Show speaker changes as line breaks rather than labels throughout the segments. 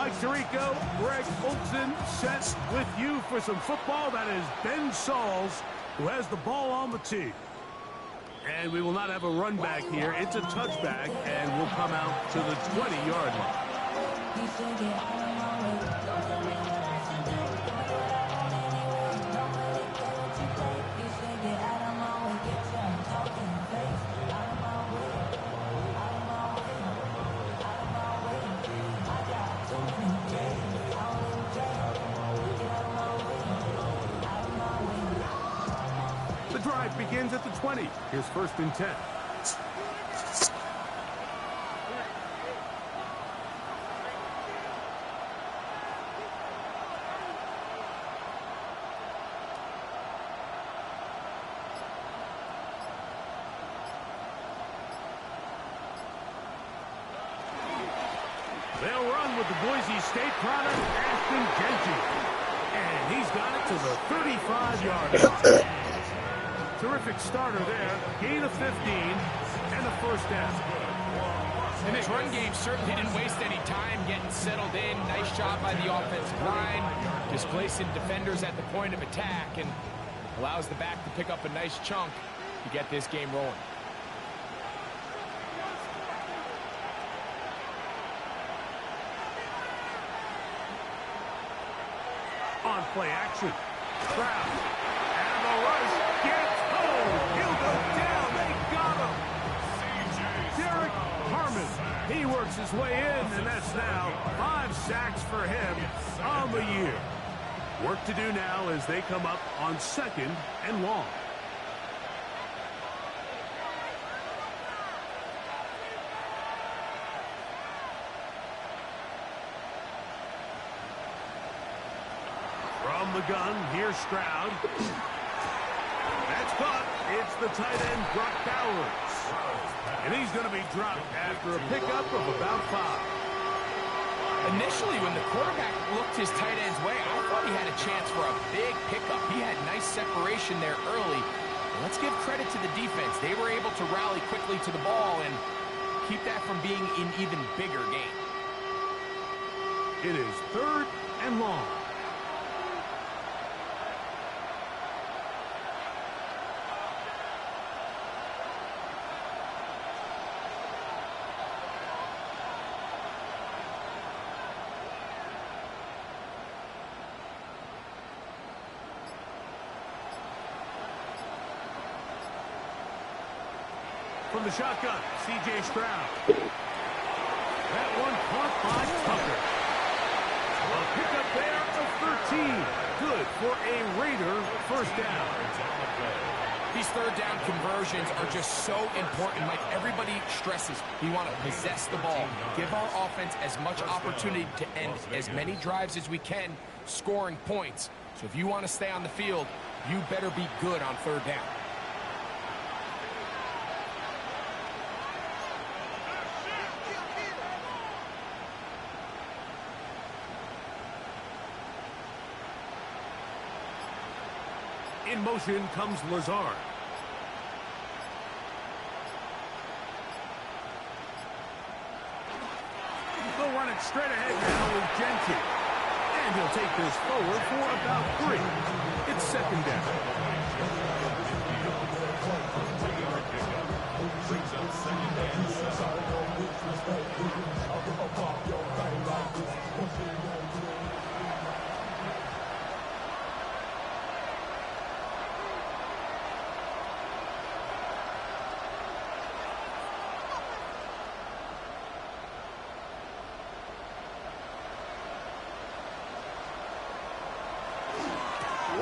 Mike Tirico, Greg Olson set with you for some football. That is Ben Sauls, who has the ball on the tee. And we will not have a run back here. It's a touchback, and we'll come out to the 20-yard line. The drive begins at the 20. Here's 1st and 10. They'll run with the Boise State product, Ashton Genty. And he's got it to the 35-yard line. Terrific starter there. Gain of 15 and a 1st down.
And this run game certainly didn't waste any time getting settled in. Nice job by the offensive line, displacing defenders at the point of attack, and allows the back to pick up a nice chunk to get this game rolling.
On play action. Stroud. And the rush gets home. He'll go down. They got him. Derek Harmon. He works his way in, and that's now 5 sacks for him on the year. Work to do now as they come up on 2nd and long. From the gun, here's Stroud. That's caught. It's the tight end, Brock Bowers. And he's going to be dropped after a pickup of about 5.
Initially, when the quarterback looked his tight end's way, I thought he had a chance for a big pickup. He had nice separation there early. And let's give credit to the defense. They were able to rally quickly to the ball and keep that from being an even bigger game.
It is 3rd and long. From the shotgun, C.J. Stroud. That one caught by Tucker. A pickup there of 13. Good for a Raider 1st down.
These 3rd down conversions are just so important. Like everybody stresses, we want to possess the ball. Give our offense as much opportunity to end as many drives as we can, scoring points. So if you want to stay on the field, you better be good on 3rd down.
In motion comes Lazard. They'll run it straight ahead now with Genty. And he'll take this forward for about 3. It's 2nd down.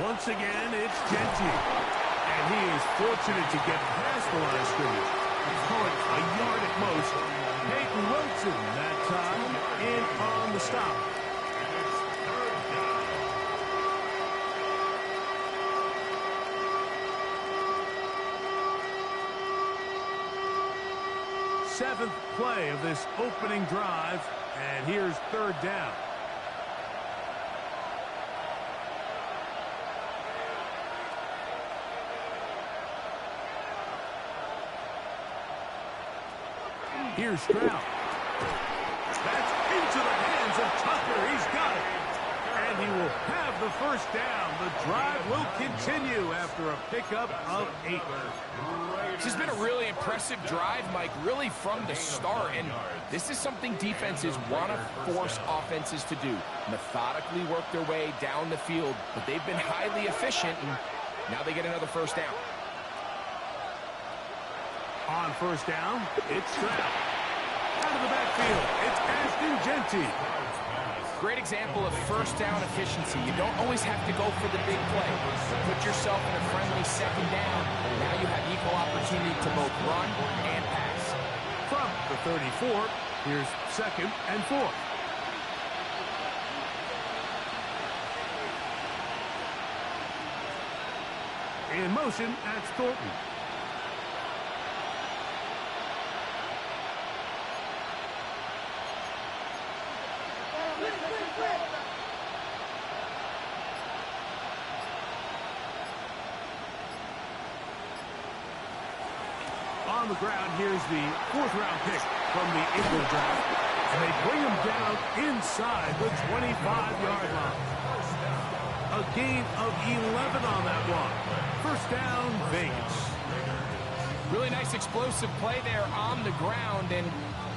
Once again, it's Genty. And he is fortunate to get past the line of scrimmage. He's caught a yard at most. Peyton Wilson that time in on the stop. Seventh play of this opening drive, and here's 3rd down. Here's Stroud. That's into the hands hands of Tucker. He's got it. And he will have the first down. The drive will continue after a pickup of 8.
This has been a really impressive drive, Mike, really from the start. And this is something defenses want to force offenses to do. Methodically work their way down the field. But they've been highly efficient, and now they get another first down.
On first down, it's Stroud. Out of the backfield, it's Ashton Jeanty.
Great example of first down efficiency. You don't always have to go for the big play. Put yourself in a friendly second down. Now you have equal opportunity to both run and pass.
From the 34, here's 2nd and 4. In motion, that's Thornton. On the ground, here's the 4th-round pick from the Eagle draft. And they bring him down inside the 25-yard line. A gain of 11 on that one. First down, Vegas.
Really nice explosive play there on the ground. And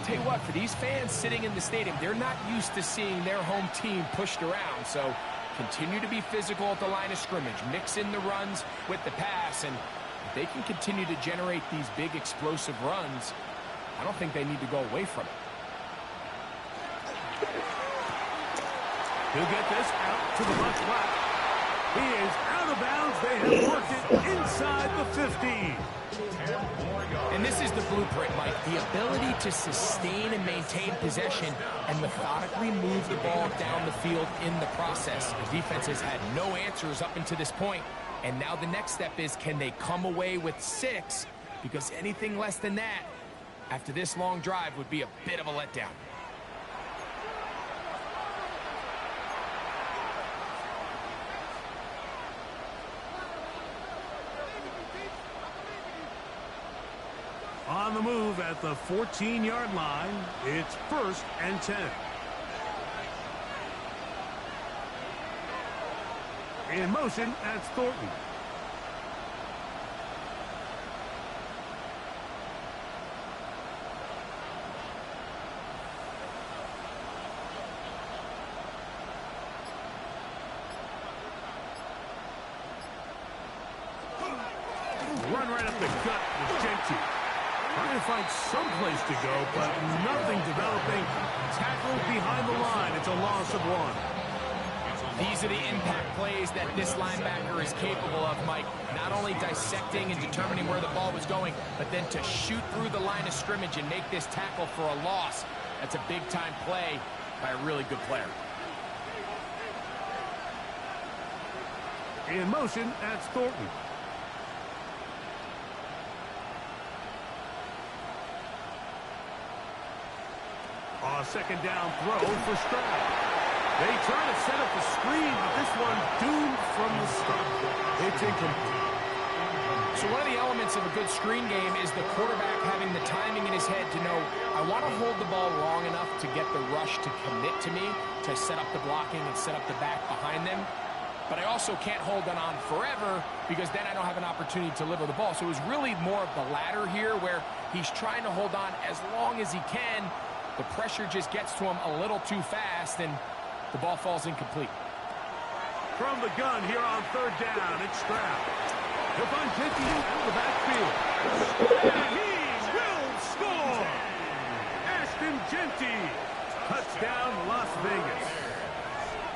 tell you what, for these fans sitting in the stadium, they're not used to seeing their home team pushed around. So continue to be physical at the line of scrimmage. Mix in the runs with the pass. And if they can continue to generate these big explosive runs, I don't think they need to go away from it.
He'll get this out to the left flat. He is out of bounds. They have worked it inside the 15.
And this is the blueprint, Mike. The ability to sustain and maintain possession and methodically move the ball down the field in the process. The defense has had no answers up until this point. And now the next step is, can they come away with 6? Because anything less than that, after this long drive, would be a bit of a letdown.
On the move at the 14-yard line, it's 1st and 10. In motion, that's Thornton. Run right up the gut with Jeanty. Trying to find some place to go, but nothing developing. Tackled behind the line. It's a loss of 1.
These are the impact plays that this linebacker is capable of, Mike. Not only dissecting and determining where the ball was going, but then to shoot through the line of scrimmage and make this tackle for a loss. That's a big-time play by a really good player.
In motion, that's Thornton. A second down throw for Stroud. They try to set up the screen, but this one doomed from the start. It's incomplete.
So one of the elements of a good screen game is the quarterback having the timing in his head to know, I want to hold the ball long enough to get the rush to commit to me, to set up the blocking and set up the back behind them. But I also can't hold it on forever because then I don't have an opportunity to deliver the ball. So it was really more of the latter here where he's trying to hold on as long as he can. The pressure just gets to him a little too fast, and the ball falls incomplete.
From the gun here on 3rd down, it's Stroud. He'll find Jeanty out of the backfield. And he will score! Ashton Jeanty. Touchdown, Las Vegas.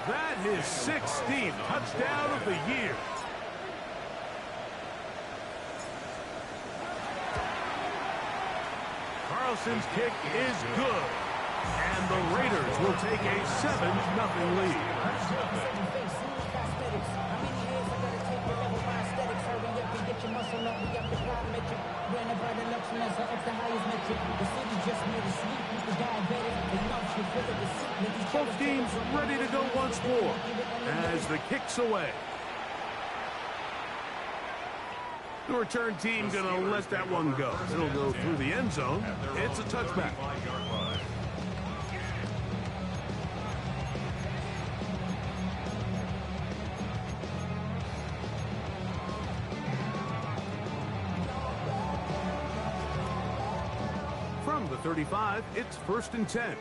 That is 16th touchdown of the year. Carlson's kick is good. And the Raiders will take a 7-0 lead. Both teams ready to go once more as the kick's away. The return team going to let that one go. It'll go through the end zone. It's a touchback. 35, it's 1st and 10.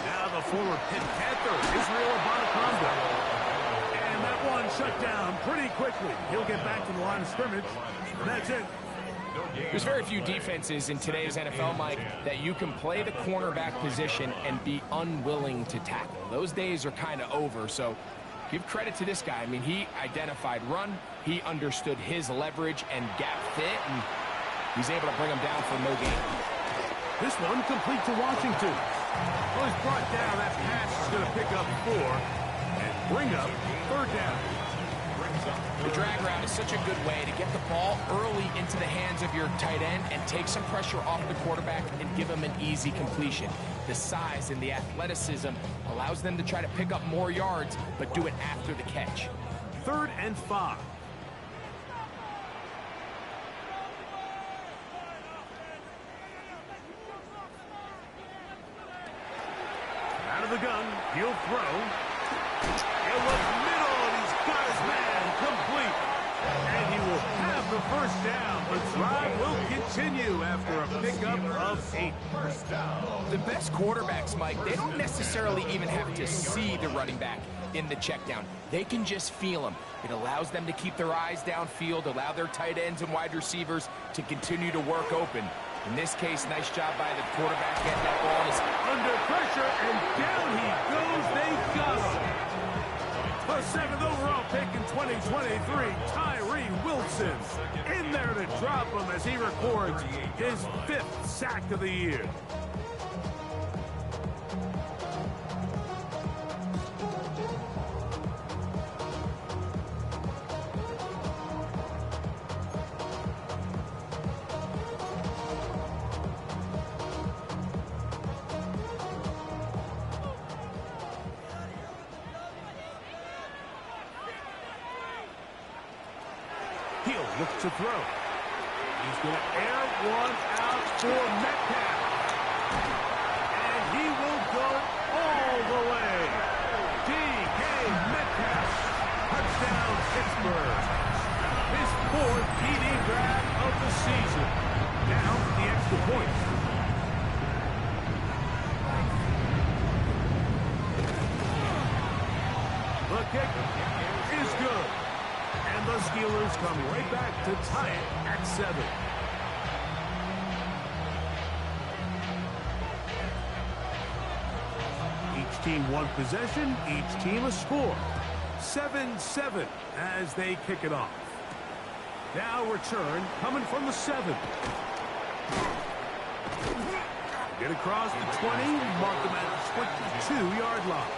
Now the former Pitt Panther, Israel Abanikanda. And that one shut down pretty quickly. He'll get back to the line of scrimmage. And that's it.
There's very few defenses in today's NFL, Mike, that you can play the cornerback position and be unwilling to tackle. Those days are kind of over, so give credit to this guy. I mean, he identified run, he understood his leverage and gap fit, and he's able to bring him down for no gain.
This one complete to Washington. Well, he's brought down. That pass is going to pick up 4 and bring up 3rd down.
The drag route is such a good way to get the ball early into the hands of your tight end and take some pressure off the quarterback and give him an easy completion. The size and the athleticism allows them to try to pick up more yards, but do it after the catch.
3rd and 5. Out of the gun, he'll throw. He'll look middle, and he's got his man complete. And he will have the 1st down. The drive will continue after a pickup of 8.
The best quarterbacks, Mike, they don't necessarily even have to see the running back in the check down. They can just feel him. It allows them to keep their eyes downfield, allow their tight ends and wide receivers to continue to work open. In this case, nice job by the quarterback getting that ball.
Under pressure, and down he goes. They got him. The 7th overall pick in 2023, Tyree Wilson. In there to drop him as he records his 5th sack of the year. He'll look to throw. He's going to air one out for Metcalf. And he will go all the way. D.K. Metcalf. Touchdown, Pittsburgh. His 4th TD grab of the season. Now the extra point. The kick is good. And the Steelers come right back to tie it at 7. Each team one possession, each team a score. 7-7 as they kick it off. Now return coming from the 7. Get across the 20, mark them at the 22-yard line.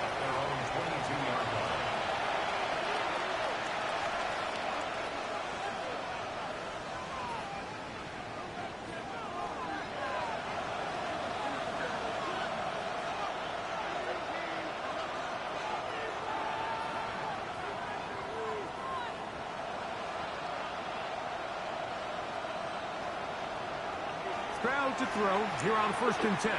Stroud to throw here on 1st and 10.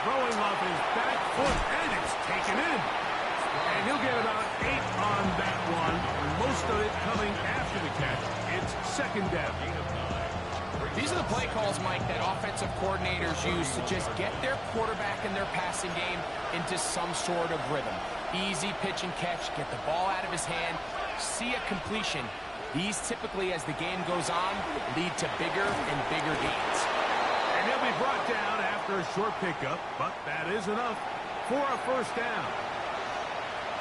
Throwing off his back foot, and it's taken in. And he'll get about 8 on that one. Most of it coming after the catch. It's 2nd down.
These are the play calls, Mike, that offensive coordinators use to just get their quarterback and their passing game into some sort of rhythm. Easy pitch and catch, get the ball out of his hand, see a completion. These typically, as the game goes on, lead to bigger and bigger gains.
And he'll be brought down after a short pickup, but that is enough for a 1st down.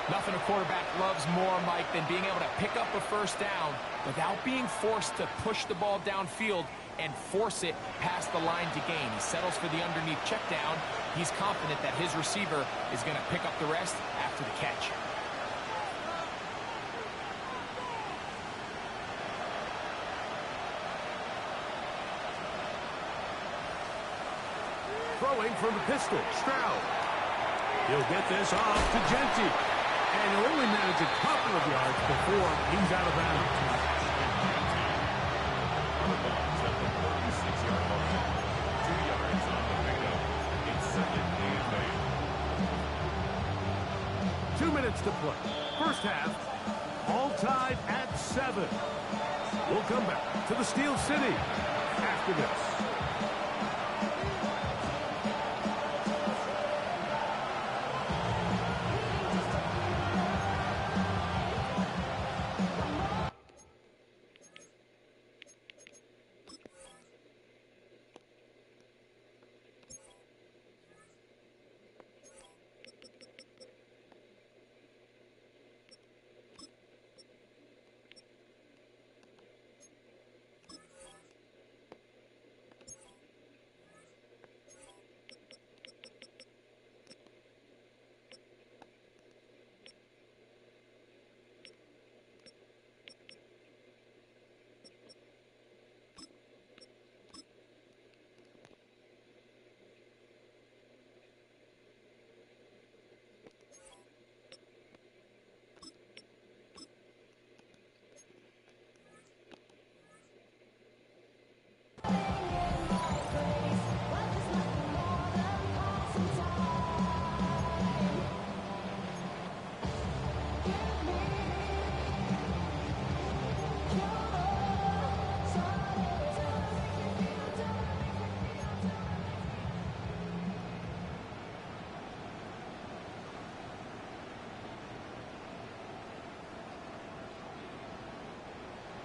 Nothing a quarterback loves more, Mike, than being able to pick up a 1st down without being forced to push the ball downfield and force it past the line to gain. He settles for the underneath check down. He's confident that his receiver is going to pick up the rest after the catch.
Throwing from the pistol, Stroud. He'll get this off to Genty. And he'll only manage a couple of yards before he's out of bounds. 2 minutes to play. First half, All tied at 7. We'll come back to the Steel City after this.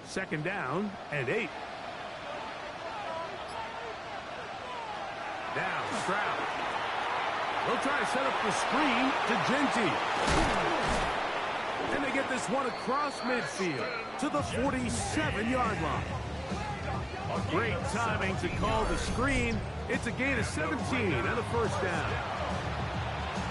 Second down and 8. Now Stroud. They'll try to set up the screen to Genty. And they get this one across midfield to the 47-yard line. Great timing to call the screen. It's a gain of 17 and a first down.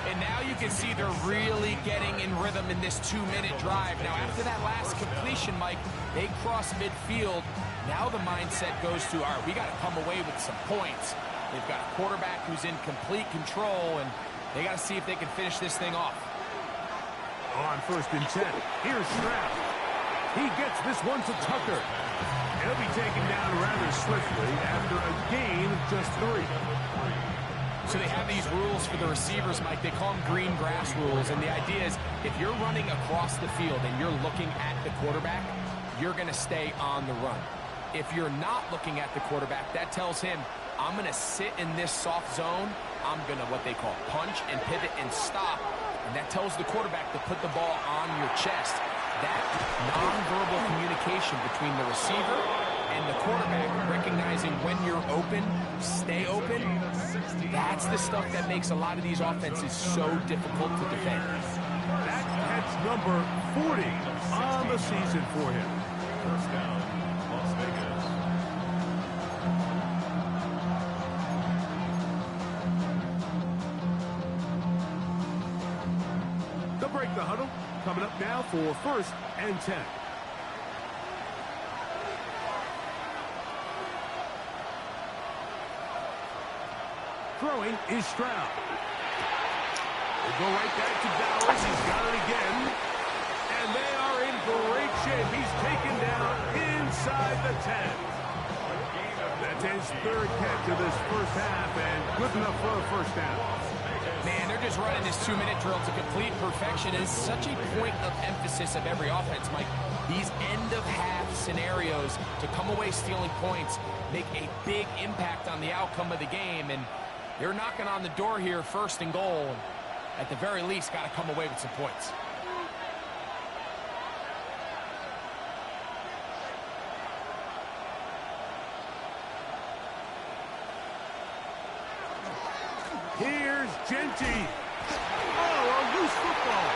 And now you can see they're really getting in rhythm in this 2-minute drive. Now, after that last completion, Mike, they cross midfield. Now the mindset goes to, all right, we got to come away with some points. They've got a quarterback who's in complete control, and they got to see if they can finish this thing off.
On 1st and 10, here's Stroud. He gets this one to Tucker. He'll be taken down rather swiftly after a gain of just 3.
So they have these rules for the receivers, Mike. They call them green grass rules. And the idea is if you're running across the field and you're looking at the quarterback, you're going to stay on the run. If you're not looking at the quarterback, that tells him, I'm going to sit in this soft zone. I'm going to what they call punch and pivot and stop. And that tells the quarterback to put the ball on your chest. That nonverbal communication between the receiver and the quarterback, recognizing when you're open, stay open, that's the stuff that makes a lot of these offenses so difficult to defend.
That's number 40 on the season for him.
First down, Las Vegas.
They'll break the huddle. Coming up now for 1st and 10. Throwing is Stroud. They go right back to Bowers. He's got it again. And they are in great shape. He's taken down inside the 10. That's his 3rd catch of this first half, and good enough for a first down.
Man, they're just running this 2-minute drill to complete perfection. It's such a point of emphasis of every offense, Mike. These end-of-half scenarios to come away stealing points make a big impact on the outcome of the game, and they're knocking on the door here, 1st and goal. At the very least, got to come away with some points.
Here's Genty. Oh, a loose football.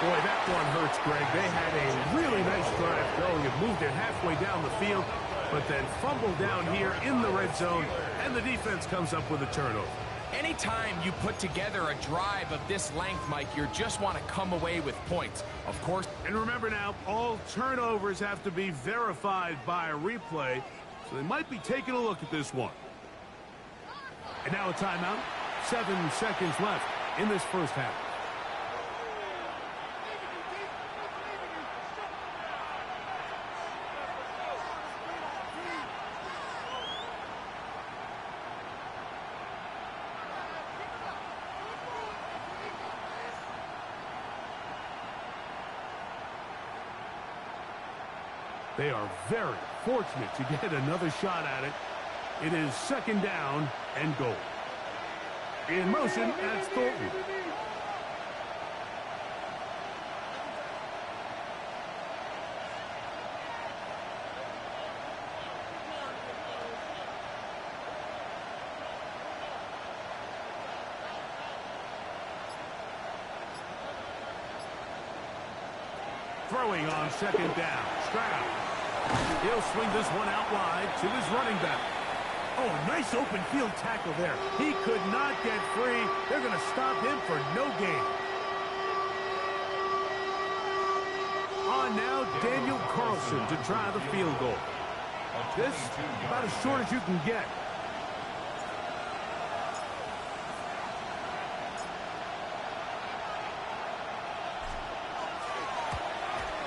Boy, that one hurts, Greg. They had a really nice drive going and moved it halfway down the field, but then fumbled down here in the red zone, and the defense comes up with a turnover.
Anytime you put together a drive of this length, Mike, you just want to come away with points. Of course.
And remember now, all turnovers have to be verified by a replay, so they might be taking a look at this one. And now a timeout. 7 seconds left in this first half. They are very fortunate to get another shot at it. It is second down and goal. In motion, that's Thornton. Throwing on second down. Stroud. He'll swing this one out wide to his running back. Oh, nice open field tackle there. He could not get free. They're going to stop him for no gain. On now, Daniel Carlson to try the field goal. This about as short as you can get.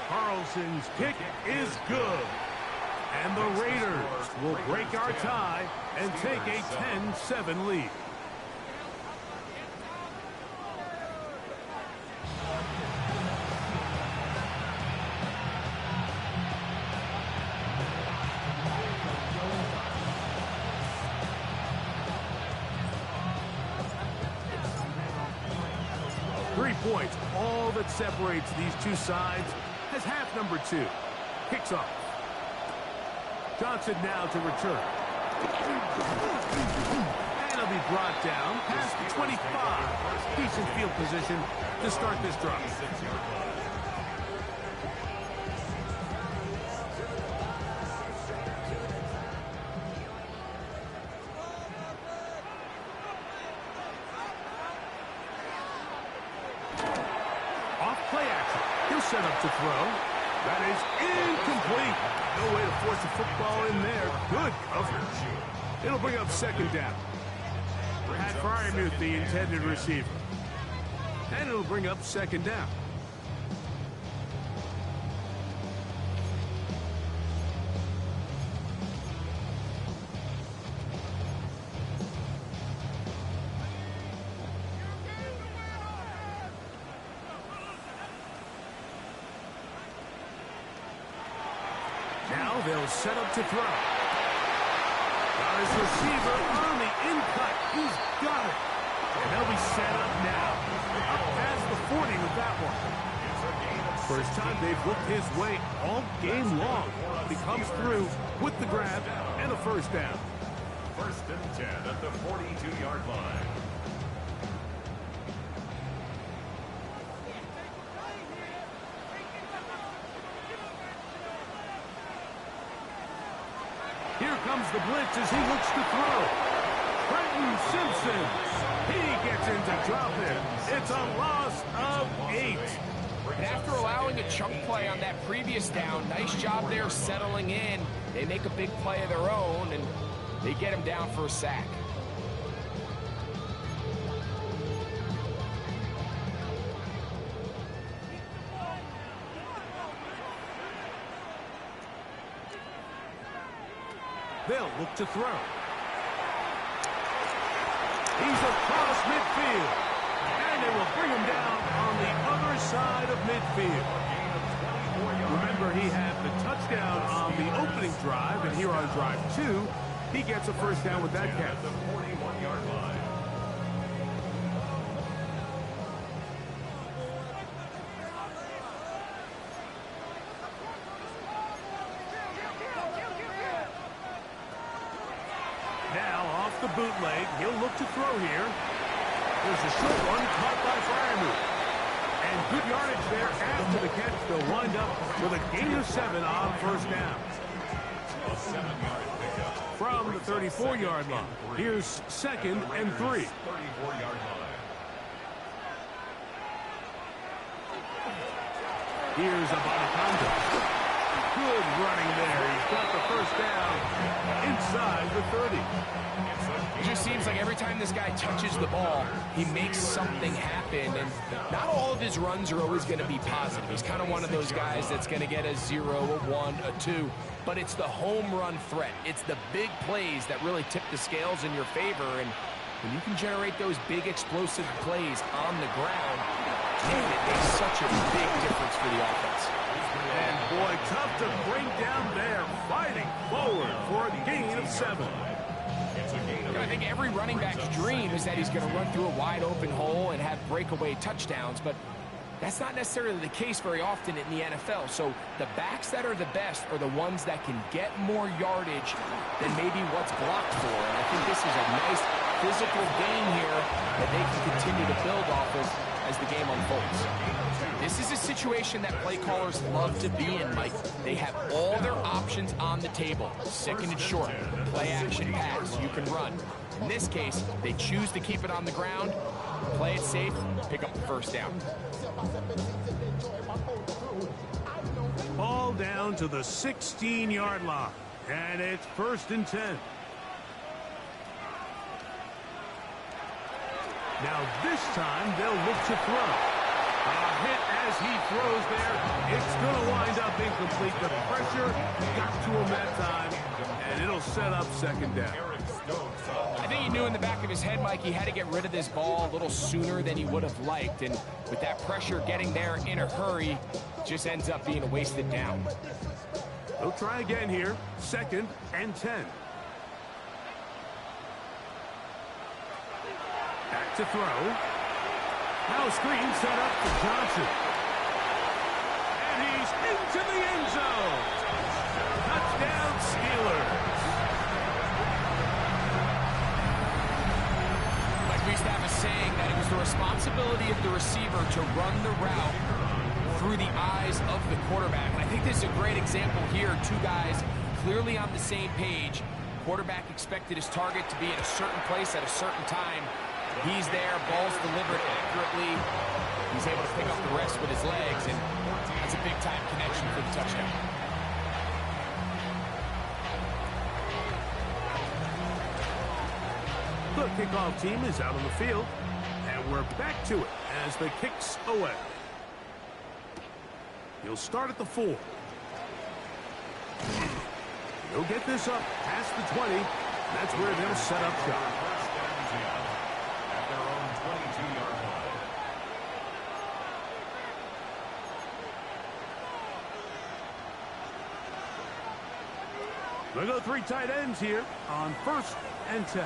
Carlson's kick is good. And the Raiders will break our tie and take a 10-7 lead. Three points, all that separates these two sides, as half number 2 kicks off. Johnson now to return. And he'll be brought down past the 25. Decent field position to start this drive. Off play action. He'll set up to throw. That is incomplete. No way to force a football in there. Good coverage. It'll bring up second down. Pat Freiermuth, the intended receiver. And it'll bring up second down. Now they'll set up to throw. Got his receiver on the in-cut. He's got it. And they'll be set up now. Up past the 40 with that one. First time they've looked his way all game long. He comes through with the grab and a first down.
First and 10 at the 42-yard line.
Here comes the blitz as he looks to throw. Trenton Simpson. He gets into drop it. It's a loss of 8.
And after allowing a chunk play on that previous down, nice job there settling in. They make a big play of their own, and they get him down for a sack.
They'll look to throw. He's across midfield. And they will bring him down on the other side of midfield. Remember, he had the touchdown on the opening drive, and here on drive 2, he gets a first down with that catch.
The 41-yard line.
Now off the bootleg, he'll look to throw here. There's a short one caught by Freiermuth. And good yardage there after the catch. They'll wind up with a gain of 7 on first down.
A 7-yard pickup.
From the 34-yard line. Here's second and 3.
34-yard line.
Here's Abanikanda. Good running there. He's got the first down inside the 30.
It just seems like every time this guy touches the ball, he makes something happen. And not all of his runs are always going to be positive. He's kind of one of those guys that's going to get a 0, a 1, a 2. But it's the home run threat. It's the big plays that really tip the scales in your favor. And when you can generate those big explosive plays on the ground, man, it makes such a big difference for the offense.
And boy, tough to bring down there. Fighting forward for a gain of 7.
I think every running back's dream is that he's going to run through a wide open hole and have breakaway touchdowns, but that's not necessarily the case very often in the NFL. So the backs that are the best are the ones that can get more yardage than maybe what's blocked for. And I think this is a nice physical gain here that they can continue to build off of as the game unfolds. This is a situation that play callers love to be in, Mike. They have all their options on the table. Second and short, play action pass, you can run. In this case, they choose to keep it on the ground, play it safe, pick up the first down.
Ball down to the 16-yard line, and it's 1st and 10. Now this time they'll look to throw. A hit as he throws there. It's going to wind up incomplete. The pressure got to him that time, and it'll set up 2nd down.
I think he knew in the back of his head, Mike, he had to get rid of this ball a little sooner than he would have liked. And with that pressure getting there in a hurry, just ends up being a wasted down.
They'll try again here. 2nd and 10. Back to throw. Now a screen set up for Johnson. And he's into the end zone. Touchdown, Steelers.
Like we used to have a saying that it was the responsibility of the receiver to run the route through the eyes of the quarterback. And I think this is a great example here. Two guys clearly on the same page. Quarterback expected his target to be in a certain place at a certain time. He's there, ball's delivered accurately. He's able to pick up the rest with his legs, and that's a big-time connection for the touchdown.
The kickoff team is out on the field, and we're back to it as the kick's away. He'll start at the 4. He'll get this up past the 20. That's where they'll set up shop. We'll go 3 tight ends here on 1st and 10.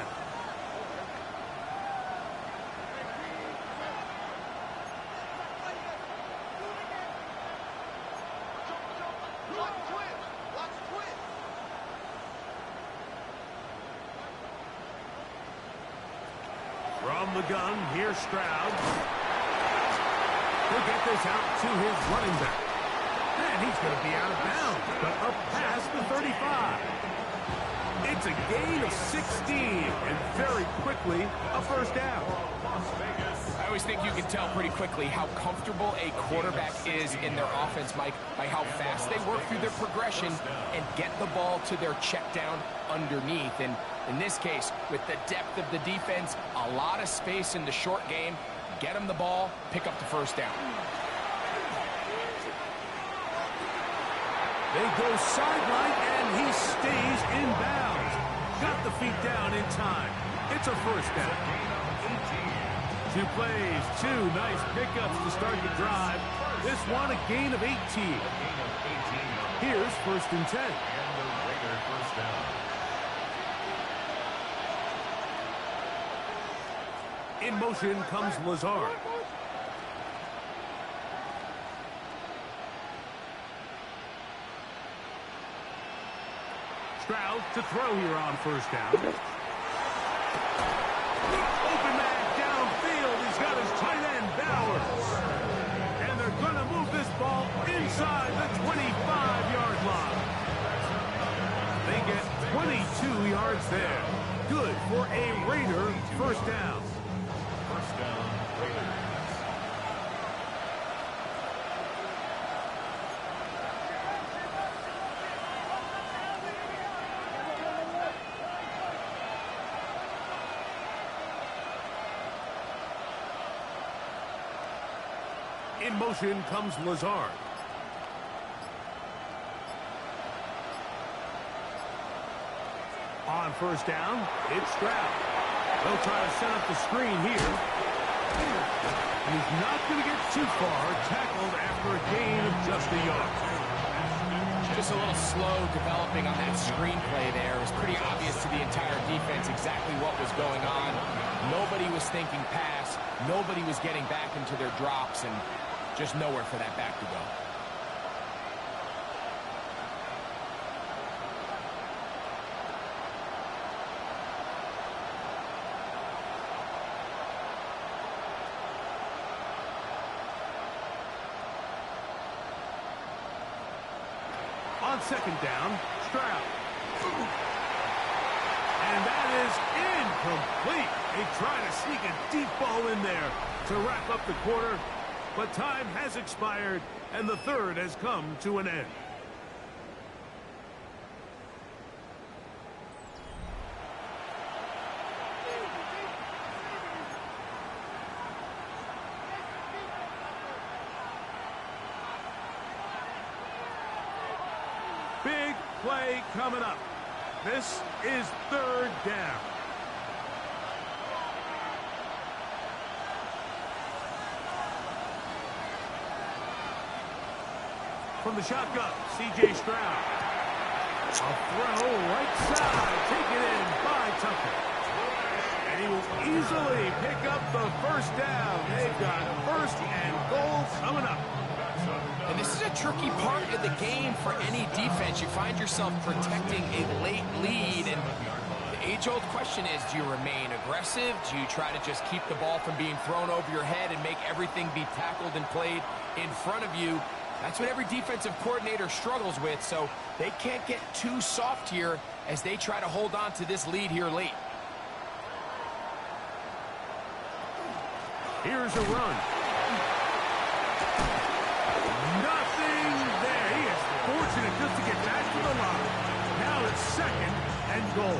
From the gun, here's Stroud. He'll get this out to his running back. And he's going to be out of bounds, but up past the 35. It's a gain of 16, and very quickly, a 1st down.
I always think you can tell pretty quickly how comfortable a quarterback is in their offense, Mike, by how fast they work through their progression and get the ball to their check down underneath. And in this case, with the depth of the defense, a lot of space in the short game, get them the ball, pick up the 1st down.
They go sideline, and he stays in bounds. Got the feet down in time. It's a 1st down. 2 plays, 2 nice pickups to start the drive. This one a gain of 18. Here's 1st and 10. In motion comes Lazard. Stroud to throw here on 1st down. Open man downfield. He's got his tight end, Bowers. And they're going to move this ball inside the 25-yard line. They get 22 yards there. Good for a Raider 1st down. 1st down, Raiders. In motion comes Lazard. On 1st down, it's Stroud. They'll try to set up the screen here. He's not going to get too far. Tackled after a gain of just a yard.
Just a little slow developing on that screenplay there. It was pretty obvious to the entire defense exactly what was going on. Nobody was thinking pass. Nobody was getting back into their drops, and just nowhere for that back to go.
On second down, Stroud. And that is incomplete. They try to sneak a deep ball in there to wrap up the quarter, but time has expired, and the third has come to an end. Big play coming up. This is third down. From the shotgun, C.J. Stroud. A throw right side, taken in by Tucker. And he will easily pick up the first down. They've got first and goal coming up.
And this is a tricky part of the game for any defense. You find yourself protecting a late lead, and the age-old question is, do you remain aggressive? Do you try to just keep the ball from being thrown over your head and make everything be tackled and played in front of you? That's what every defensive coordinator struggles with, so they can't get too soft here as they try to hold on to this lead here late.
Here's a run. Nothing there. He is fortunate just to get back to the line. Now it's second and goal.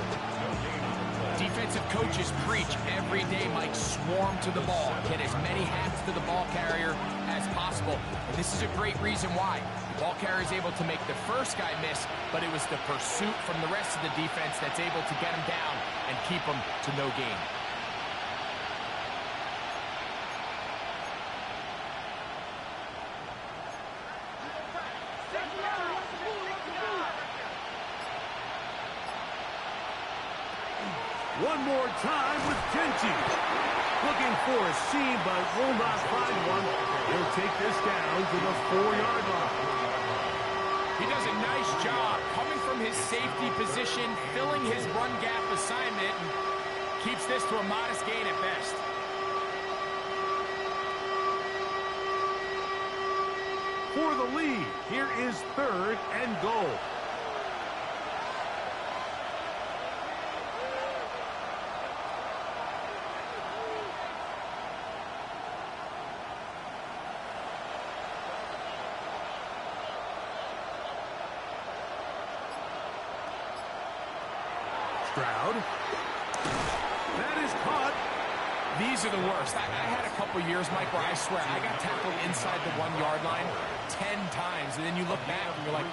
Defensive coaches preach every day, Mike, swarm to the ball. Get as many hats to the ball carrier as possible. And this is a great reason why. The ball carrier is able to make the first guy miss, but it was the pursuit from the rest of the defense that's able to get him down and keep him to no gain.
One more time with Genty. Looking for a seam, but will not find one. He'll take this down to the 4-yard line.
He does a nice job coming from his safety position, filling his run gap assignment, and keeps this to a modest gain at best.
For the lead, here is third and goal. Stroud. That is caught.
These are the worst. I had a couple years, Mike, where I swear I got tackled inside the 1-yard line 10 times, and then you look back and you're like,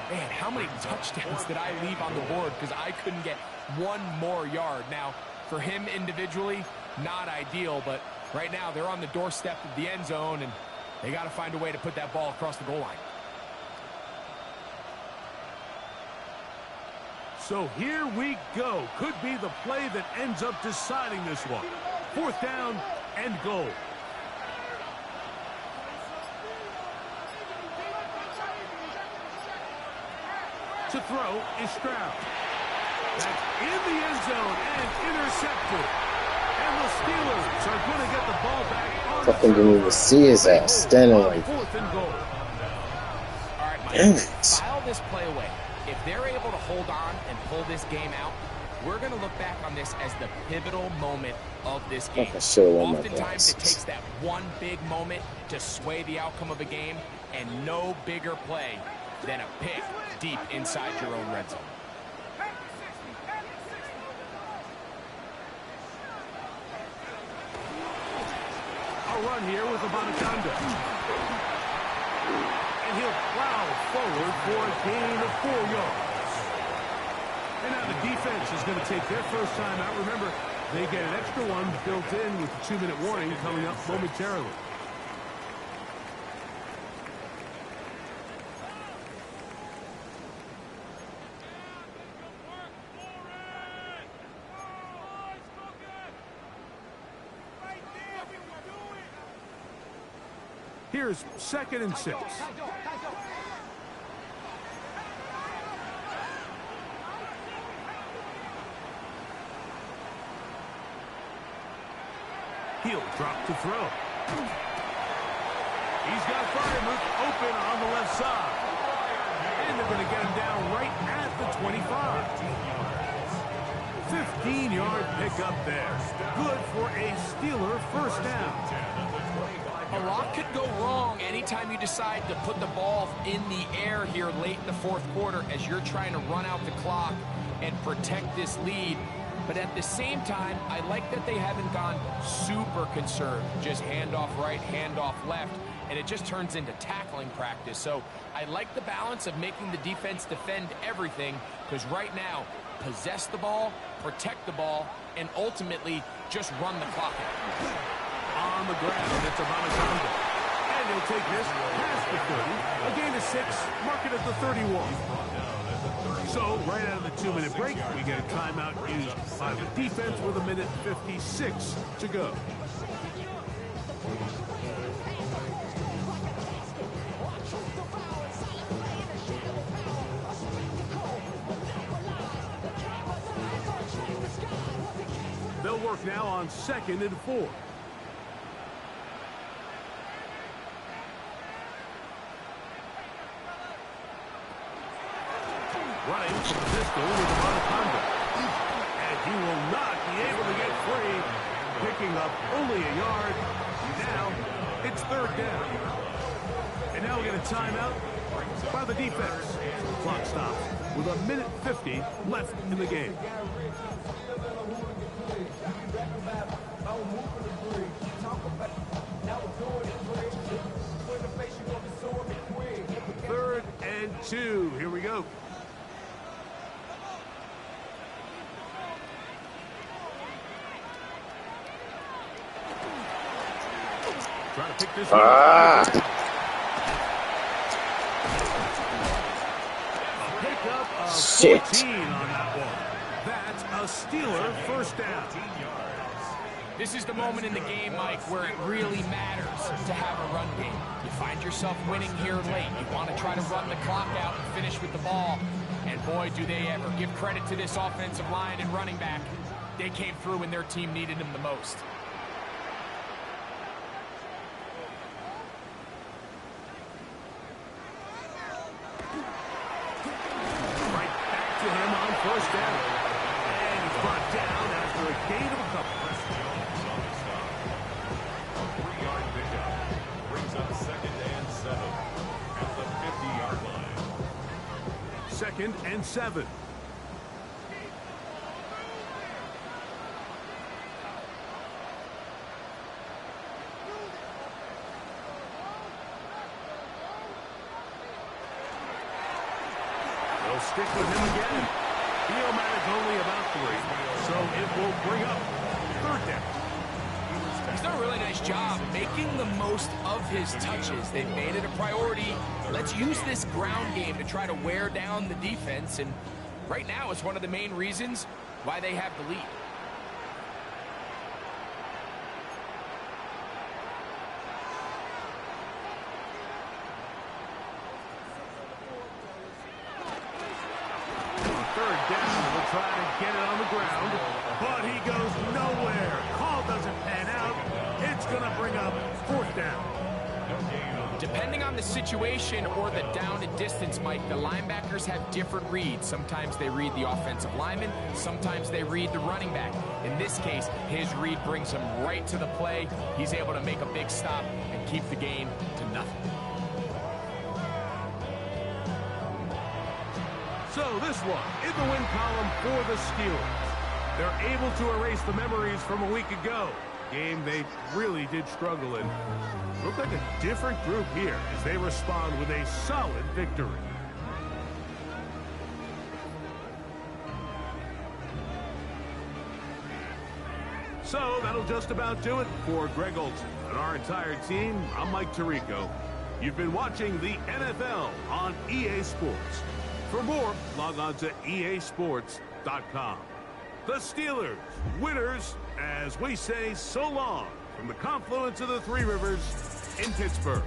man, how many touchdowns did I leave on the board because I couldn't get one more yard? Now, for him individually, not ideal, but right now they're on the doorstep of the end zone, and they got to find a way to put that ball across the goal line.
So here we go. Could be the play that ends up deciding this one. Fourth down and goal. To throw is Stroud. That's in the end zone and intercepted. And the Steelers are going to get the ball back on the
Fucking didn't even see his ass standing like
fourth and goal.
All right, Mike,
Damn it.
file this play away. If they're able to hold on and pull this game out, we're going to look back on this as the pivotal moment of this game.
I should've worn my
Oftentimes it
glasses.
takes that one big moment to sway the outcome of a game, and no bigger play than a pick deep inside your own red zone.
A run here with Abanikanda. And he'll plow forward for a gain of 4 yards. And now the defense is going to take their first time out. Remember, they get an extra one built in with the 2-minute warning coming up momentarily. Here's 2nd and 6. He'll drop to throw. He's got Freiermuth open on the left side. And they're going to get him down right at the 25. 15-yard pickup there. Good for a Steeler first down.
A lot could go wrong anytime you decide to put the ball in the air here late in the 4th quarter as you're trying to run out the clock and protect this lead. But at the same time, I like that they haven't gone super conserved. Just handoff right, handoff left, and it just turns into tackling practice. So I like the balance of making the defense defend everything, because right now, possess the ball, protect the ball, and ultimately just run the clock out.
On the ground, it's Abanikanda. And he'll take this past the 30. A gain of 6, mark it at the 31. So, right out of the 2-minute break, we get a timeout used by the defense with 1:56 to go. They'll work now on 2nd and 4. Running from the pistol with Abanikanda. And he will not be able to get free. Picking up only a yard. Now, it's 3rd down. And now we get a timeout by the defense. Clock stops with 1:50 left in the game. Third and 2. Here we go. Trying to pick this one up. A pickup of 14 on that one. That's a Steeler first down.
This is the moment in the game, Mike, where it really matters to have a run game. You find yourself winning here late. You want to try to run the clock out and finish with the ball. And boy, do they ever. Give credit to this offensive line and running back. They came through when their team needed them the most.
First down. And he's brought down after a gain of a couple.
A 3-yard pickup brings up 2nd and 7 at the 50-yard line.
2nd and 7. They'll stick with him again. He'll manage only about 3, so it will bring up 3rd down.
He's done a really nice job making the most of his touches. They've made it a priority. Let's use this ground game to try to wear down the defense, and right now it's one of the main reasons why they have the lead.
Try to get it on the ground, but he goes nowhere. Call doesn't pan out. It's going to bring up 4th down.
Depending on the situation or the down and distance, Mike, the linebackers have different reads. Sometimes they read the offensive lineman. Sometimes they read the running back. In this case, his read brings him right to the play. He's able to make a big stop and keep the gain to nothing.
So this one in the win column for the Steelers. They're able to erase the memories from a week ago. Game they really did struggle in. Look like a different group here as they respond with a solid victory. So that'll just about do it for Greg Olsen and our entire team. I'm Mike Tirico. You've been watching the NFL on EA Sports. For more, log on to easports.com. The Steelers, winners, as we say so long from the confluence of the Three Rivers in Pittsburgh.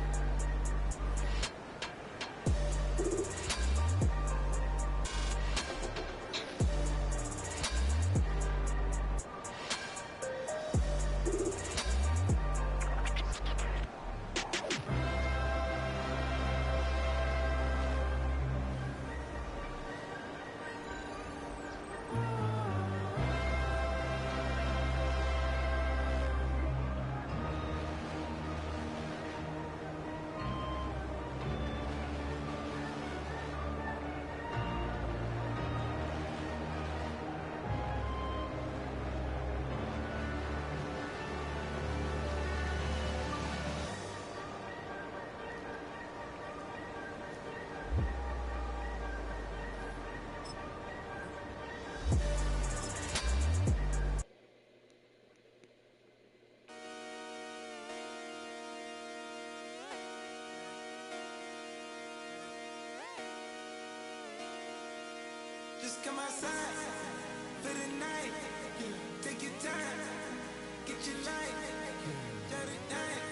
come outside for the night. Take your time, get your life, shut it down.